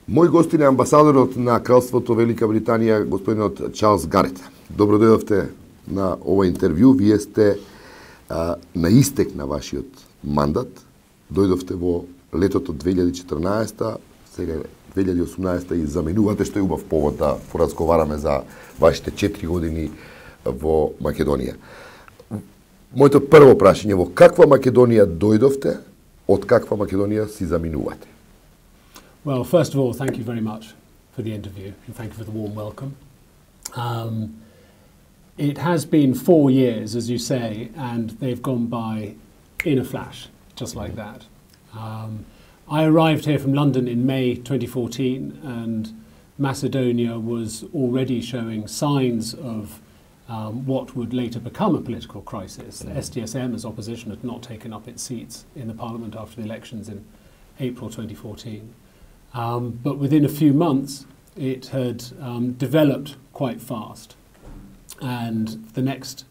Мој гостин е амбасадорот на Кралството Велика Британија, господинот Чарлс Герет. Добро дојдовте на ова интервју. Вие сте на истек на вашиот мандат. Дојдовте во летото 2014, сега 2018 и заменувате, што е убав повод да поразговараме за вашите 4 години во Македонија. Моето прво прашање, во каква Македонија дојдовте, од каква Македонија си заминувате? Well, first of all, thank you very much for the interview and thank you for the warm welcome. It has been 4 years, as you say, and they've gone by in a flash, just like that. I arrived here from London in May 2014, and Macedonia was already showing signs of what would later become a political crisis. The SDSM, as opposition, had not taken up its seats in the parliament after the elections in April 2014. But within a few months, it had developed quite fast. And the next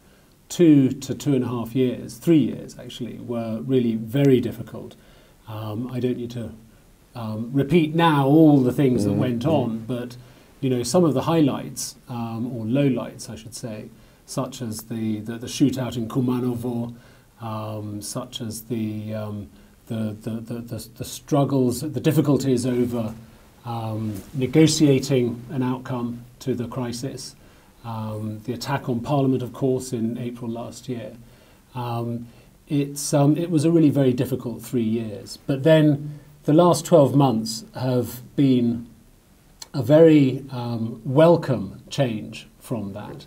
2 to 2.5 years, 3 years actually, were really very difficult. I don't need to repeat now all the things that went on, but you know, some of the highlights, or lowlights I should say, such as the shootout in Kumanovo, such as the struggles, the difficulties over negotiating an outcome to the crisis, the attack on Parliament, of course, in April last year. It was a really very difficult 3 years. But then the last 12 months have been a very welcome change from that.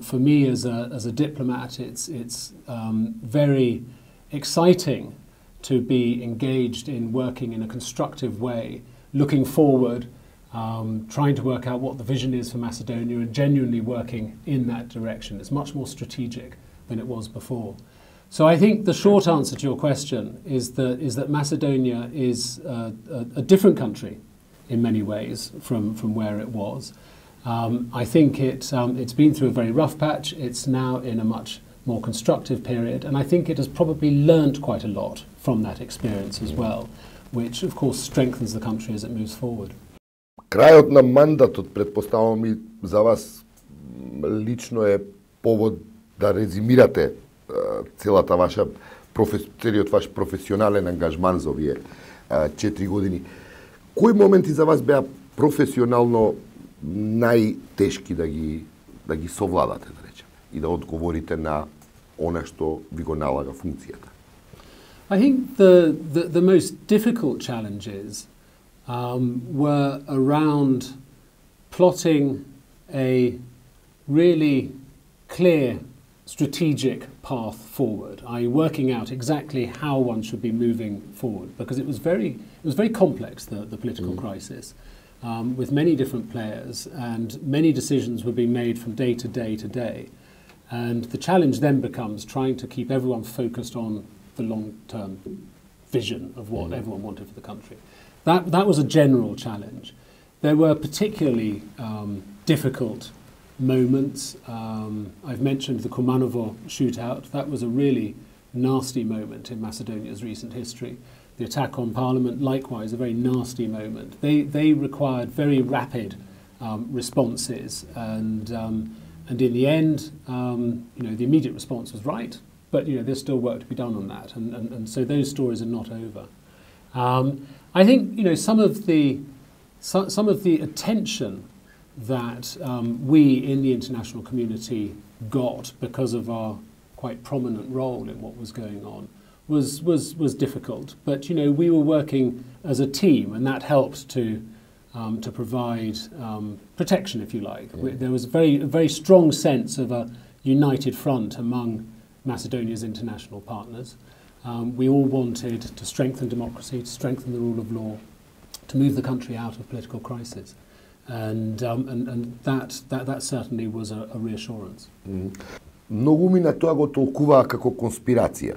For me as a diplomat, it's very exciting to be engaged in working in a constructive way, looking forward, trying to work out what the vision is for Macedonia and genuinely working in that direction. It's much more strategic than it was before. So I think the short answer to your question is that Macedonia is a different country in many ways from where it was. I think it's been through a very rough patch. It's now in a much more constructive period, and I think it has probably learnt quite a lot from that experience as well, which of course strengthens the country as it moves forward. Крајот на мандатот, предпоставувам и за вас лично е повод да резимирате целата ваша целиот ваш професионален ангажман за овие 4 години. Кои моменти за вас беа професионално најтешки да ги совладате, да речеме, и да одговорите на она што ви го налага функцијата? I think the most difficult challenges were around plotting a really clear strategic path forward, i.e. working out exactly how one should be moving forward, because it was very complex, the political crisis, with many different players, and many decisions were being made from day to day to day. And the challenge then becomes trying to keep everyone focused on the long-term vision of what everyone wanted for the country. That was a general challenge. There were particularly difficult moments. I've mentioned the Kumanovo shootout. That was a really nasty moment in Macedonia's recent history. The attack on Parliament, likewise, a very nasty moment. They required very rapid responses, and in the end, you know, the immediate response was right, but you know, there's still work to be done on that, and so those stories are not over. I think, you know, some of the attention that we in the international community got because of our quite prominent role in what was going on was difficult. But you know, we were working as a team, and that helped to provide protection, if you like. There was a very strong sense of a united front among Macedonia's international partners. We all wanted to strengthen democracy, to strengthen the rule of law, to move the country out of political crisis. And that certainly was a reassurance. Многу на тоа го толкуваа како конспирација.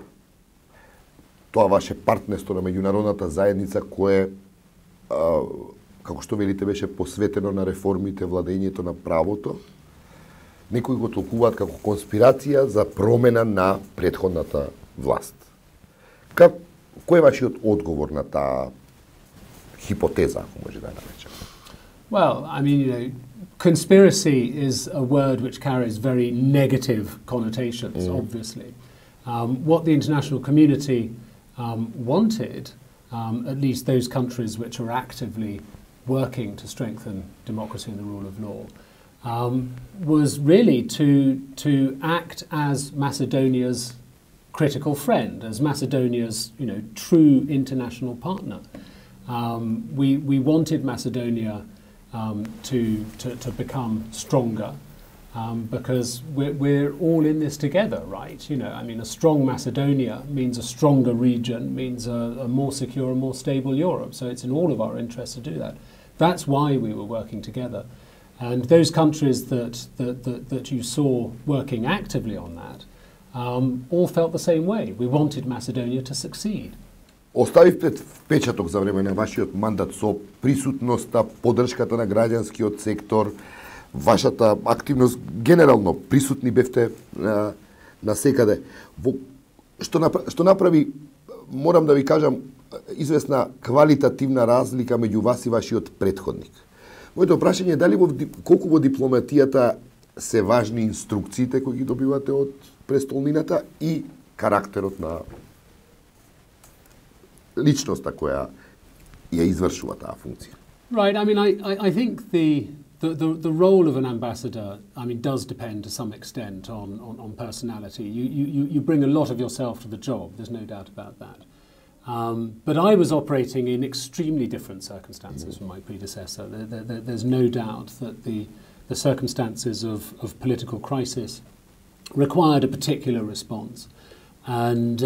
Тоа ваше партнерство на меѓународната заедница кое, како што велите, беше посветено на реформите, владењето на правото. Некои го толкуваат како конспирација за промена на претходната власт. Кој е вашиот одговор на таа хипотеза, ако може да ја наречем? Well, I mean, you know, conspiracy is a word which carries very negative connotations, obviously. What the international community wanted, at least those countries which are actively working to strengthen democracy and the rule of law, was really to act as Macedonia's critical friend, as Macedonia's true international partner. We wanted Macedonia to become stronger because we're all in this together, right? I mean, a strong Macedonia means a stronger region, means a more secure and more stable Europe. So it's in all of our interests to do that. That's why we were working together. And those countries that you saw working actively on that all felt the same way. We wanted Macedonia to succeed. Оставивте впечаток за време на вашиот мандат со присутноста, поддршката на граѓанскиот сектор, вашата активност, генерално присутни бевте на секаде. Што направи, морам да ви кажам, известна квалитативна разлика меѓу вас и вашиот претходник. Моето прашање е дали колку во дипломатијата се важни инструкциите кои ги добивате од престолнината и карактерот на личноста која ја извршува таа функција. Right. I mean, I think the role of an ambassador, I mean, does depend to some extent on personality. You bring a lot of yourself to the job. There's no doubt about that. But I was operating in extremely different circumstances from my predecessor. There's no doubt that the circumstances of political crisis required a particular response. And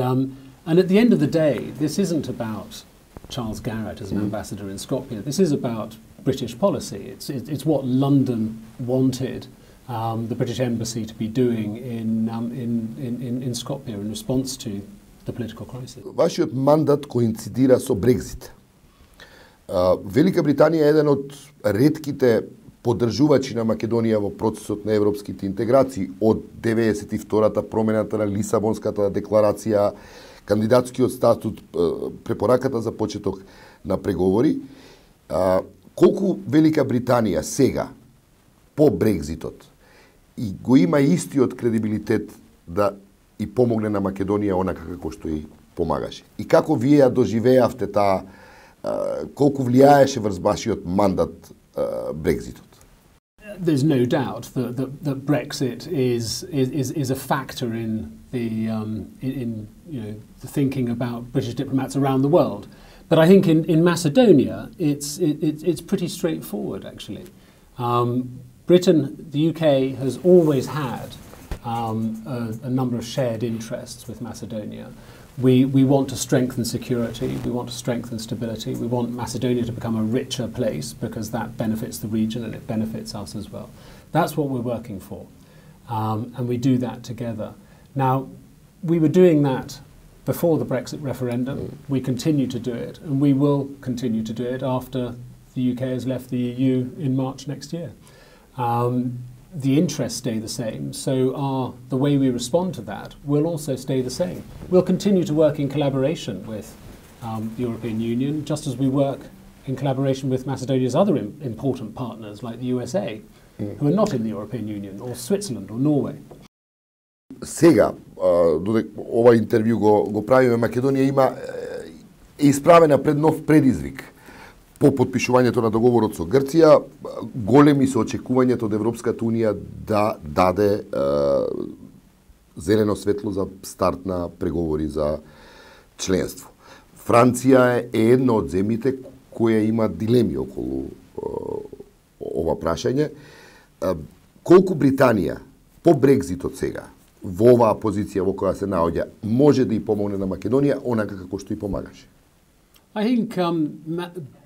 at the end of the day, this isn't about Charles Geret as an ambassador in Skopje. This is about British policy. It's what London wanted the British embassy to be doing in Skopje in response to the political crisis. Вашиот мандат коинцидира со Брекзит. Велика Британија е еден од ретките поддржувачи на Македонија во процесот на европските интеграции од 92-та промената на Лисабонската декларација, кандидатскиот статут, препораката за почеток на преговори. Колку Велика Британија сега по Брекзитот и го има истиот кредибилитет да и помогне на Македонија онака како што и помагаше. И како вие ја доживеавте таа, колку влијаеше врз вашиот мандат Брекзитот? There's no doubt that Brexit is a factor in the thinking about British diplomats around the world. But I think in Macedonia it's pretty straightforward actually. Britain, the UK, has always had a number of shared interests with Macedonia. We want to strengthen security, we want to strengthen stability, we want Macedonia to become a richer place because that benefits the region and it benefits us as well. That's what we're working for, and we do that together. Now, we were doing that before the Brexit referendum, we continue to do it, and we will continue to do it after the UK has left the EU in March next year. The interests stay the same, so the way we respond to that will also stay the same. We'll continue to work in collaboration with the European Union, just as we work in collaboration with Macedonia's other important partners, like the USA, who are not in the European Union, or Switzerland, or Norway. Сега, додека ова интервју го правиме, Македонија е исправена пред нов предизвик. По подпишувањето на договорот со Грција, големи се очекувањето од Европската Унија да даде зелено светло за старт на преговори за членство. Франција е една од земјите која има дилеми околу ова прашање. Колку Британија по Брекзитот сега во оваа позиција во која се наоѓа може да и помогне на Македонија онака како што и помагаше? I think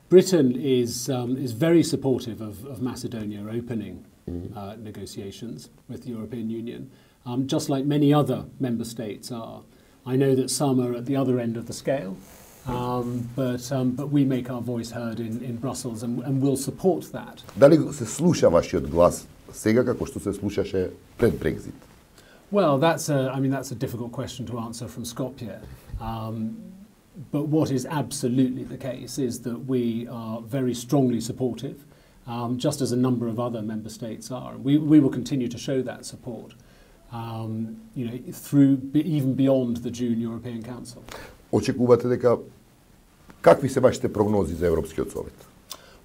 Britain is very supportive of Macedonia opening negotiations with the European Union, just like many other member states are. I know that some are at the other end of the scale, but we make our voice heard in Brussels and will support that. Дали се слуша вашиот глас сега како што се слушаше пред Брекзит? Well, that's a difficult question to answer from Skopje. But what is absolutely the case is that we are very strongly supportive, just as a number of other member states are. We will continue to show that support, through even beyond the June European Council. Очекувате дека какви се вашите прогнози за Европскиот совет?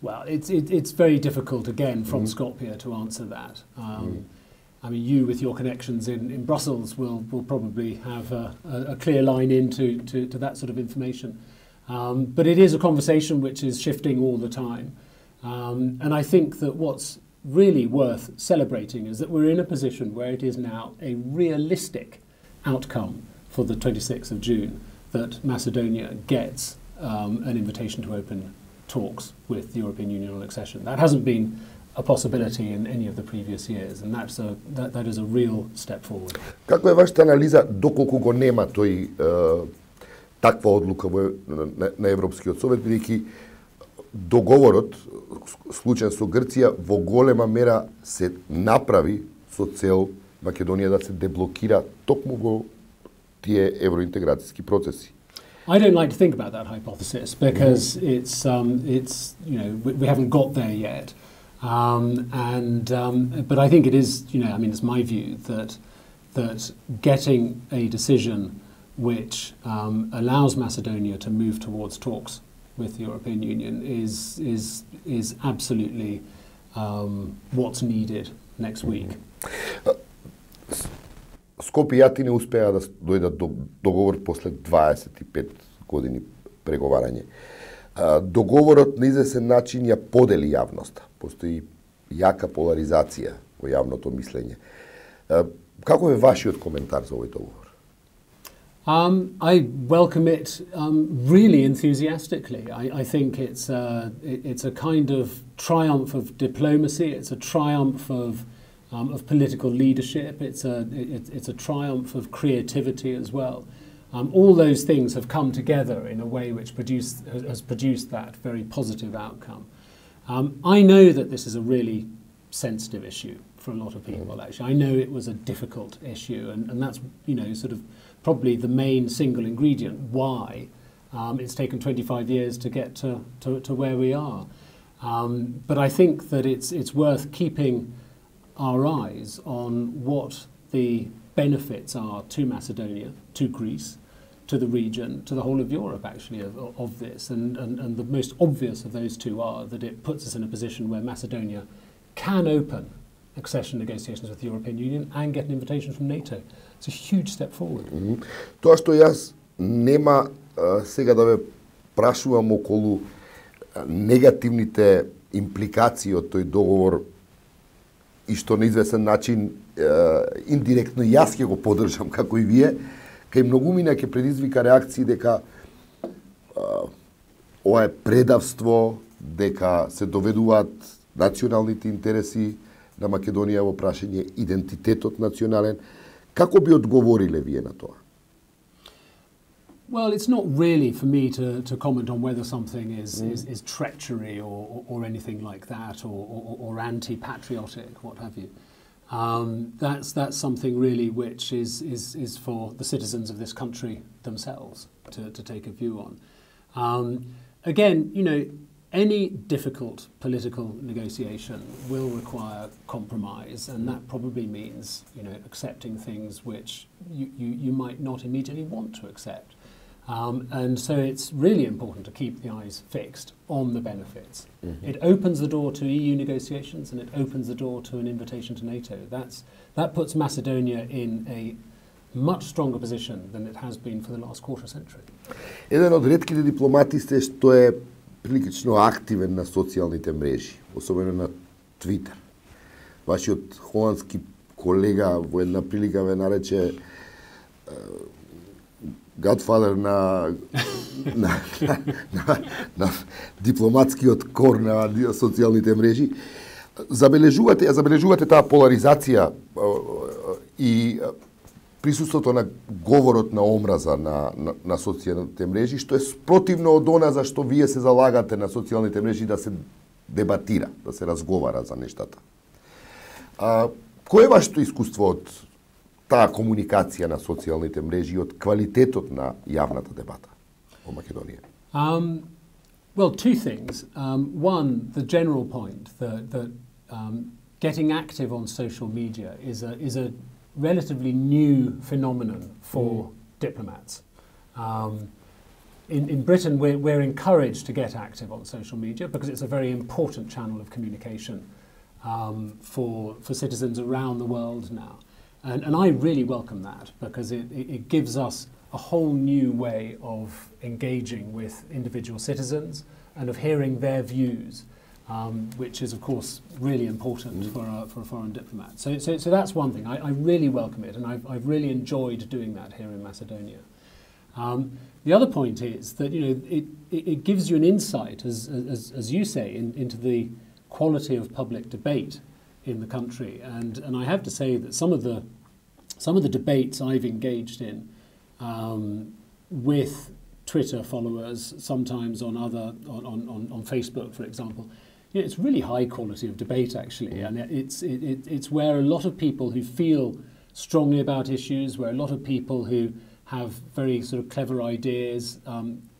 Well, it's very difficult again from Skopje to answer that. I mean, you with your connections in Brussels will probably have a clear line to that sort of information. But it is a conversation which is shifting all the time. And I think that what's really worth celebrating is that we're in a position where it is now a realistic outcome for the 26th of June that Macedonia gets an invitation to open talks with the European Union on accession. That hasn't been a possibility in any of the previous years, and that is a real step forward. Каква е вашата анализа доколку го нема таква одлука на Европскиот совет, бидејќи договорот случаен со Грција во голема мера се направи со цел Македонија да се деблокира токму во тие евроинтеграцијски процеси? I don't like to think about that hypothesis because it's we haven't got there yet. But I think it is, it's my view that getting a decision which allows Macedonia to move towards talks with the European Union is absolutely what's needed next week. Скопје и Атина успеа да дојдат до договор после 25 години преговарање. Договорот на известен начин ја подели јавноста. Постои јака поларизација во јавното мислење. Каков е вашиот коментар за овој договор? I welcome it really enthusiastically. I think it's a kind of triumph of diplomacy. It's a triumph of political leadership. It's a triumph of creativity as well. All those things have come together in a way which has produced that very positive outcome. I know that this is a really sensitive issue for a lot of people, actually. I know it was a difficult issue, and that's sort of probably the main single ingredient why it's taken 25 years to get to where we are. But I think that it's worth keeping our eyes on what the benefits are to Macedonia, to Greece, to the region, to the whole of Europe, actually, of this. And the most obvious of those two are that it puts us in a position where Macedonia can open accession negotiations with the European Union and get an invitation from NATO. It's a huge step forward. Тоа што јас нема сега да ве прашувам околу негативните импликации од тој договор и што на известен начин индиректно јас ќе го поддржам како и вие, кај многумина ќе предизвика реакции дека ова е предавство, дека се доведуваат националните интереси на Македонија во прашање идентитетот национален. Како би одговориле вие на тоа? Well, it's not really for me to comment on whether something is treachery or anything like that, or anti-patriotic, what have you. That's something really which is for the citizens of this country themselves to take a view on. Again, any difficult political negotiation will require compromise, and that probably means accepting things which you might not immediately want to accept. And so it's really important to keep the eyes fixed on the benefits. It opens the door to EU negotiations, and it opens the door to an invitation to NATO. That puts Macedonia in a much stronger position than it has been for the last quarter century. Еден од ретките дипломати сте што е прилично активен на социјалните мрежи, особено на Твитер. Вашиот холандски колега во една прилика ве нарече Godfather на дипломатскиот кор на социјалните мрежи. Забележувате таа поларизација и присуството на говорот на омраза на социјалните мрежи, што е спротивно од она за што вие се залагате на социјалните мрежи да се дебатира, да се разговара за нештата. Кој е вашето искуство од таа комуникација на социјалните мрежи и од квалитетот на јавната дебата во Македонија? Well, two things. One, the general point that getting active on social media is a relatively new phenomenon for diplomats. In Britain, we're encouraged to get active on social media because it's a very important channel of communication for citizens around the world now. And I really welcome that because it gives us a whole new way of engaging with individual citizens and of hearing their views, which is, of course, really important for a foreign diplomat. So that's one thing. I really welcome it, and I've really enjoyed doing that here in Macedonia. The other point is that it gives you an insight, as you say, into the quality of public debate in the country, and I have to say that some of the debates I've engaged in with Twitter followers, sometimes on Facebook, for example, it's really high quality of debate actually, and it's where a lot of people who feel strongly about issues, where a lot of people who have very sort of clever ideas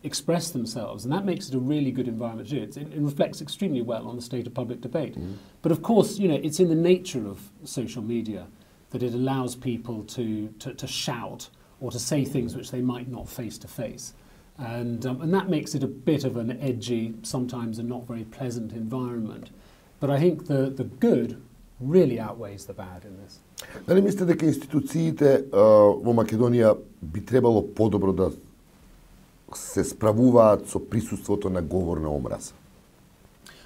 express themselves, and that makes it a really good environment to do it. It reflects extremely well on the state of public debate. But of course, it's in the nature of social media that it allows people to shout or to say things which they might not face to face. And that makes it a bit of an edgy, sometimes a not very pleasant environment. But I think the good really outweighs the bad in this. Дали мислите дека институциите во Македонија би требало подобро да се справуваат со присуството на говор на омраза?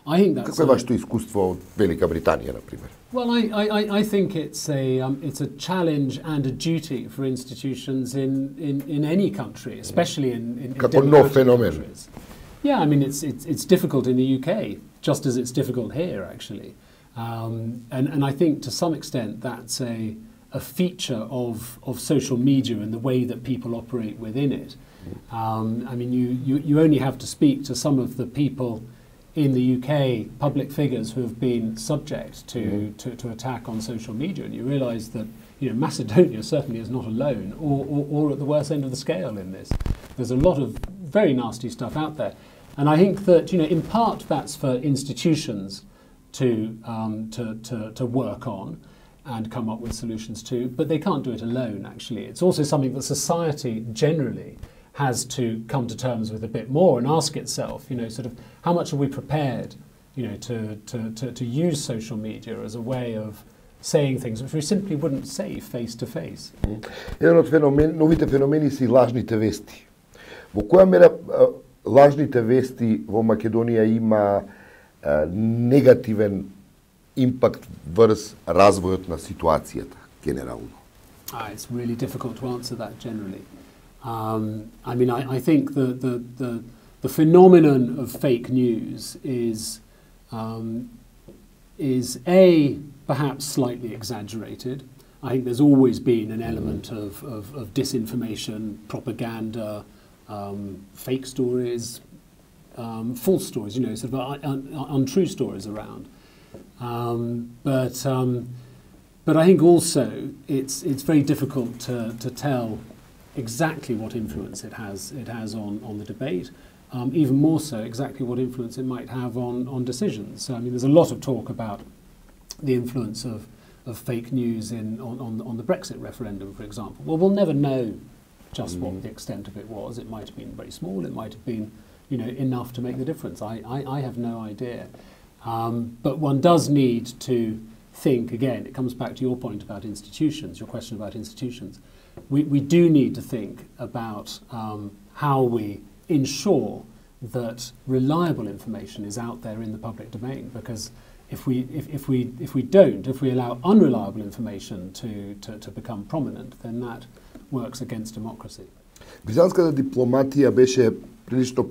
I think that's Какво е вашето искуство од Велика Британија, например? Well, I think it's a challenge and a duty for institutions in any country, especially in Како нов democratic феномен. countries. Yeah, I mean it's difficult in the UK, just as it's difficult here, actually. And I think to some extent that's a feature of social media and the way that people operate within it. I mean, you only have to speak to some of the people in the UK, public figures who have been subject to attack on social media, and you realise that Macedonia certainly is not alone or at the worst end of the scale in this. There's a lot of very nasty stuff out there. And I think that in part that's for institutions to work on and come up with solutions to, but they can't do it alone actually. It's also something that society generally has to come to terms with a bit more and ask itself, sort of how much are we prepared, to use social media as a way of saying things which we simply wouldn't say face to face. Еден од новите феномени се и лажните вести. Во која мера лажните вести во Македонија има негативен импакт врз развојот на ситуацијата генерално? It's really difficult to answer that generally. I mean, I think the phenomenon of fake news is perhaps slightly exaggerated. I think there's always been an element of disinformation, propaganda, fake stories, false stories, sort of untrue stories around. But I think also it's very difficult to tell exactly what influence it has on the debate, even more so exactly what influence it might have on decisions. So I mean, there's a lot of talk about the influence of fake news on the Brexit referendum, for example. Well, we'll never know just what the extent of it was. It might have been very small. It might have been enough to make the difference. I have no idea. But one does need to think, again, it comes back to your point about institutions, your question about institutions. We do need to think about how we ensure that reliable information is out there in the public domain, because if we allow unreliable information to become prominent, then that works against democracy. Британската дипломатија беше прилично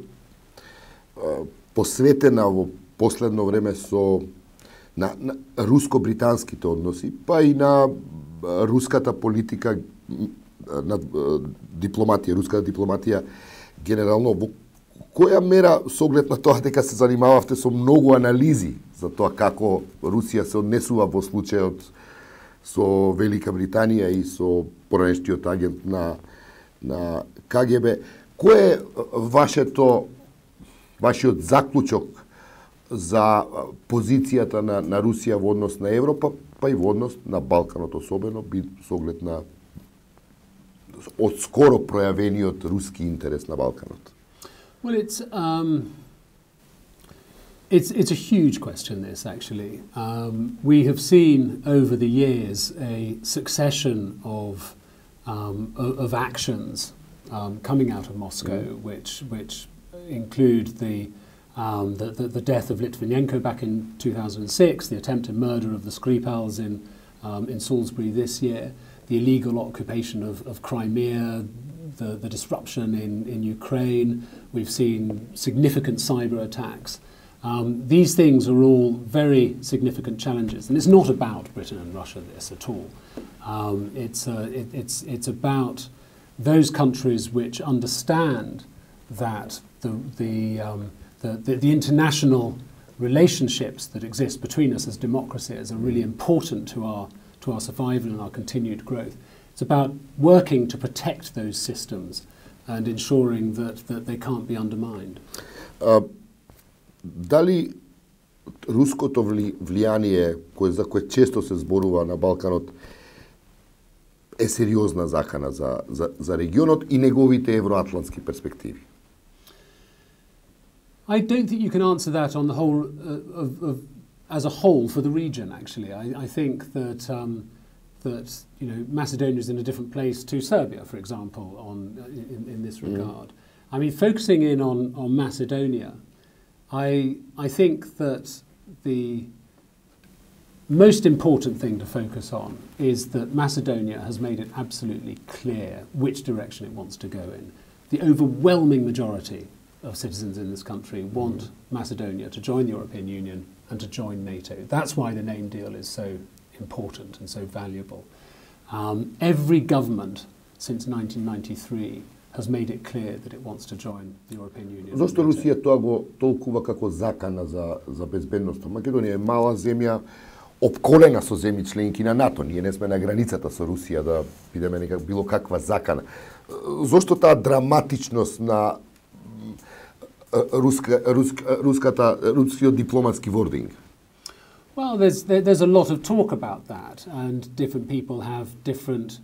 посветена во последно време на руско-британските односи, па и на руската политика, на дипломатија, руската дипломатија генерално. Во која мера, со оглед на тоа дека се занимававте со многу анализи за тоа како Русија се однесува во случајот со Велика Британија и со поранешниот агент на КГБ, Кој е вашиот заклучок за позицијата на Русија во однос на Европа, па и во однос на Балканот, особено со оглед на од скоро пројавениот руски интерес на Балканот? Well, it's a huge question, this, actually. We have seen over the years a succession of actions coming out of Moscow, which include the death of Litvinenko back in 2006, the attempted murder of the Skripals in Salisbury this year, the illegal occupation of Crimea, the disruption in Ukraine. We've seen significant cyber attacks. These things are all very significant challenges, and it's not about Britain and Russia, this, at all. It's about those countries which understand that the international relationships that exist between us as democracies are really important to our survival and our continued growth. It's about working to protect those systems and ensuring that they can't be undermined. Дали руското влијание, за кое често се зборува на Балканот, е сериозна закана за регионот и неговите евроатлантски перспективи? I don't think you can answer that on the whole, as a whole for the region, actually. I think that Macedonia is in a different place to Serbia, for example, in this regard. I mean, focusing in on Macedonia, I think that the most important thing to focus on is that Macedonia has made it absolutely clear which direction it wants to go in. The overwhelming majority of citizens in this country want Macedonia to join the European Union and to join NATO. That's why the name deal is so important and so valuable. Every government since 1993 has made it clear that it wants to join the European Union. Зошто Русија тоа го толкува како закана за безбедноста? Македонија е мала земја, опколена со земји членки на НАТО. Ние не сме на границата со Русија да бидеме било каква закана. Зошто таа драматичност на рускиот дипломатски вординг? Well, there's a lot of talk about that, and different people have different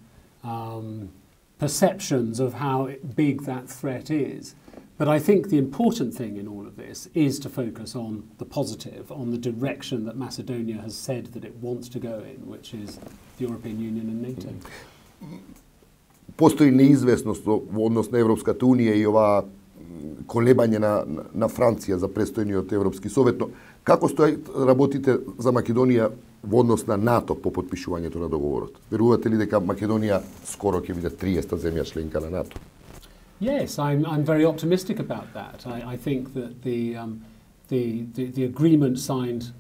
perceptions of how big that threat is. But I think the important thing in all of this is to focus on the positive, on the direction that Macedonia has said that it wants to go in, which is the European Union and NATO. Постои неизвестност во однос на Европската Унија и ова колебање на Франција за престојниот Европски совет, но како работите за Македонија во однос на НАТО по потпишувањето на договорот? Верувате ли дека Македонија скоро ќе биде 30-та земја членка на НАТО? Yes, I'm very optimistic about that. I think that the agreement signed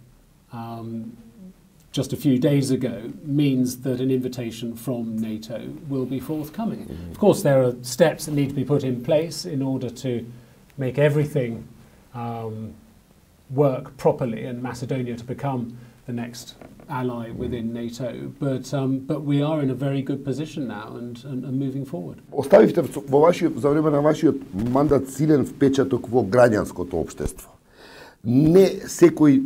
just a few days ago means that an invitation from NATO will be forthcoming. Of course, there are steps that need to be put in place in order to make everything work properly and Macedonia to become the next ally within NATO. But we are in a very good position now and moving forward. Оставивте за време на вашиот мандат силен впечаток во граѓанското општество. Не секој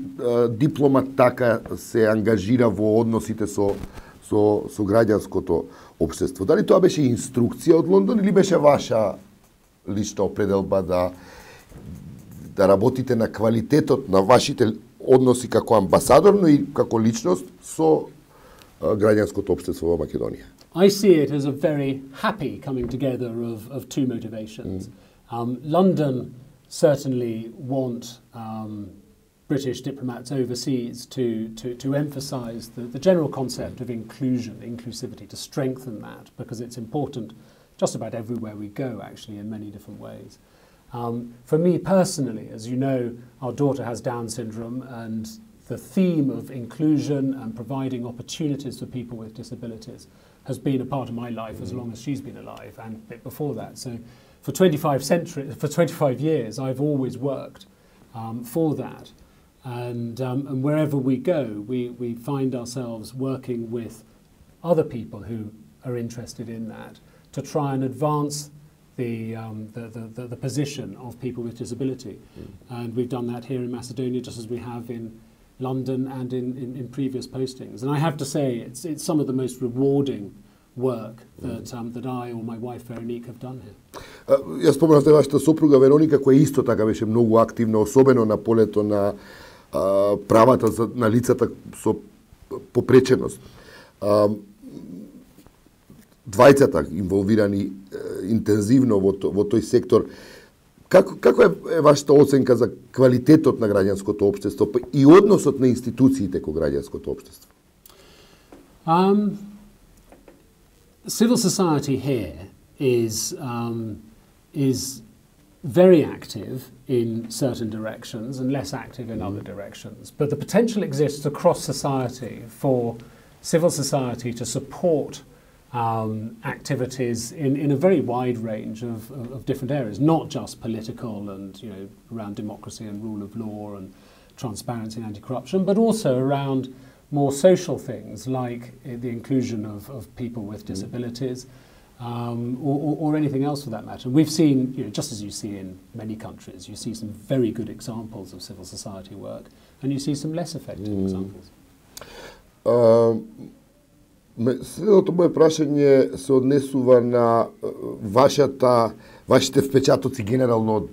дипломат така се ангажира во односите со граѓанското општество. Дали тоа беше инструкција од Лондон или беше ваша лична определба да работите на квалитетот на вашите односи како амбасадор, но и како личност со граѓанското општество во Македонија? I see it as a very happy coming together of two motivations. London certainly want British diplomats overseas to emphasise the general concept of inclusivity, to strengthen that, because it's important just about everywhere we go, actually, in many different ways. For me personally, as you know, our daughter has Down syndrome, and the theme of inclusion and providing opportunities for people with disabilities has been a part of my life as long as she's been alive, and a bit before that. So for 25 years, I've always worked for that. And wherever we go, we find ourselves working with other people who are interested in that to try and advance the position of people with disability. And we've done that here in Macedonia just as we have in London and in previous postings. And I have to say it's some of the most rewarding work that I or my wife Veronique have done here. Ја споменавте вашата сопруга Вероника, која исто така беше многу активна, особено на полето на правата на лицата со попреченост. Двајцата инволвирани интензивно во тој сектор. Како е вашата оценка за квалитетот на граѓанското општество и односот на институциите кон граѓанското општество? Civil society here is very active in certain directions and less active in other directions. But the potential exists across society for civil society to support activities in a very wide range of different areas, not just political and around democracy and rule of law and transparency and anti-corruption, but also around more social things like the inclusion of people with disabilities or anything else for that matter. And we've seen, just as you see in many countries, you see some very good examples of civil society work and you see some less effective examples. Следното моje прашање се однесува на вашите впечатоци генерално од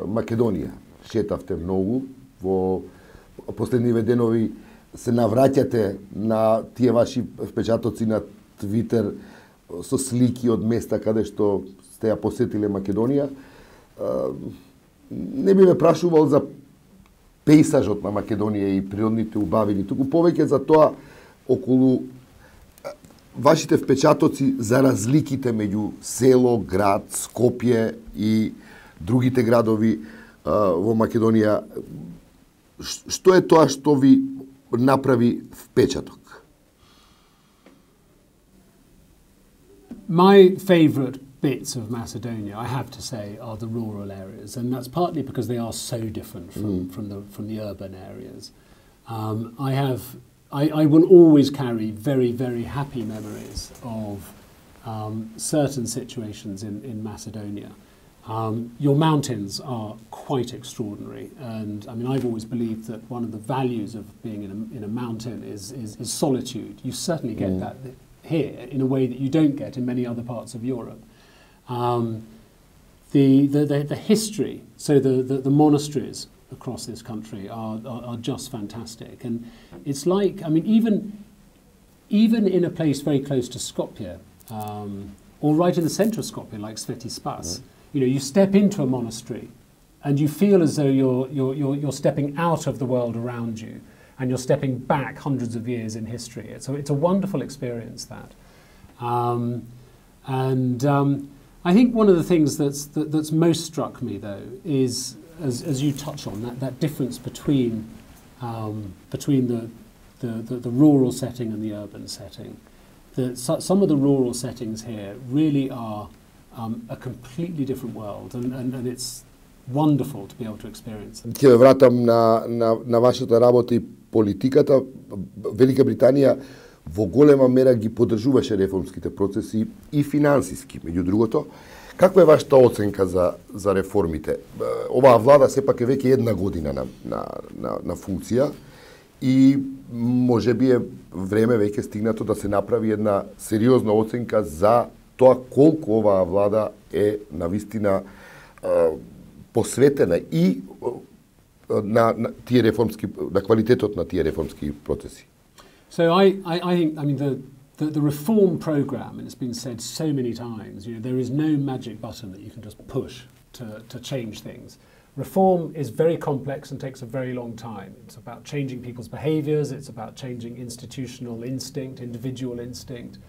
Македонија. Шетавте многу, во последниве денови се навраќате на тие ваши впечатоци на Твитер со слики од места каде што сте ја посетиле Македонија. Не би ме прашувал за пейсажот на Македонија и природните убавини, туку повеќе за тоа околу вашите впечатоци за разликите меѓу село, град, Скопје и другите градови во Македонија. Што е тоа што ви направи впечаток? My favourite bits of Macedonia, I have to say, are the rural areas, and that's partly because they are so different from the urban areas. I will always carry very, very happy memories of certain situations in Macedonia. Your mountains are quite extraordinary, and I mean I've always believed that one of the values of being in a mountain is solitude. You certainly get that here in a way that you don't get in many other parts of Europe. The history, so the monasteries across this country are just fantastic, and it's like, I mean, even in a place very close to Skopje, or right in the centre of Skopje, like Sveti Spas, you step into a monastery, and you feel as though you're stepping out of the world around you, and you're stepping back hundreds of years in history. It's a wonderful experience, that, I think one of the things that's most struck me though is, as you touch on, that difference between the rural setting and the urban setting. Some of the rural settings here really are a completely different world, and it's wonderful to be able to experience it. Ќе ве вратам на вашата работа и политиката. Велика Британија во голема мера ги поддржуваше реформските процеси и финансиски, меѓу другото. Каква е вашата оценка за реформите? Оваа влада сепак е веќе една година на функција и можеби е време веќе стигнато да се направи една сериозна оценка за тоа колку оваа влада е навистина посветена и на тие реформски, на квалитетот на тие реформски процеси. So I think, I mean, the reform program, and it's been said so many times, there is no magic button that you can just push to change things. Reform is very complex and takes a very long time. It's about changing people's behaviours, it's about changing institutional instinct, individual instinct,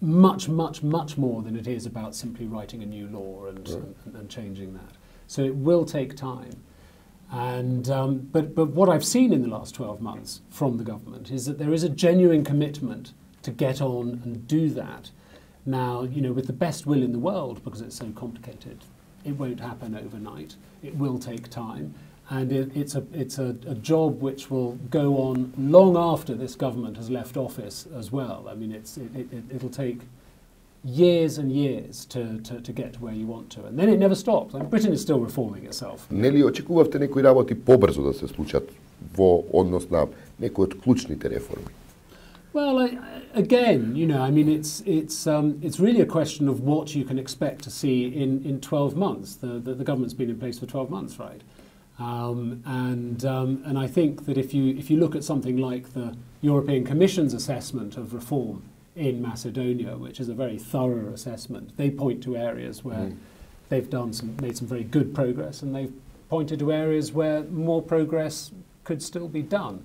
much more than it is about simply writing a new law and changing that. So it will take time. And but what I've seen in the last 12 months from the government is that there is a genuine commitment to get on and do that. Now, with the best will in the world, because it's so complicated, it won't happen overnight. It will take time, and it's a job which will go on long after this government has left office as well. I mean, it'll take years and years to get to where you want to. And then it never stops. And Britain is still reforming itself. Нели очекувавте некои работи побрзо да се случат во однос на некои од клучните реформи? Well, again, you know, I mean, it's really a question of what you can expect to see in 12 months. The government's been in place for 12 months, right? And I think that if you look at something like the European Commission's assessment of reform in Macedonia, which is a very thorough assessment, they point to areas where they've made some very good progress, and they've pointed to areas where more progress could still be done.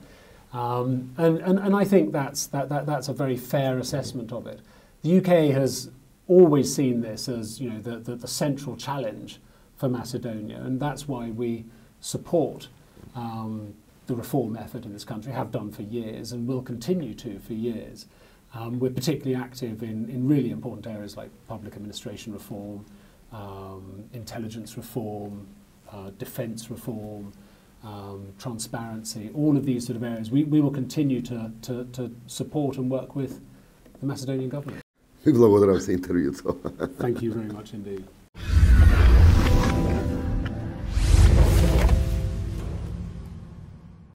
And I think that's a very fair assessment of it. The UK has always seen this as, you know, the central challenge for Macedonia, and that's why we support the reform effort in this country, have done for years and will continue to for years. We're particularly active in really important areas like public administration reform, intelligence reform, defence reform, transparency, all of these sort of areas. We will continue to support and work with the Macedonian government. Ви благодарам за интервјуто. Thank you very much indeed.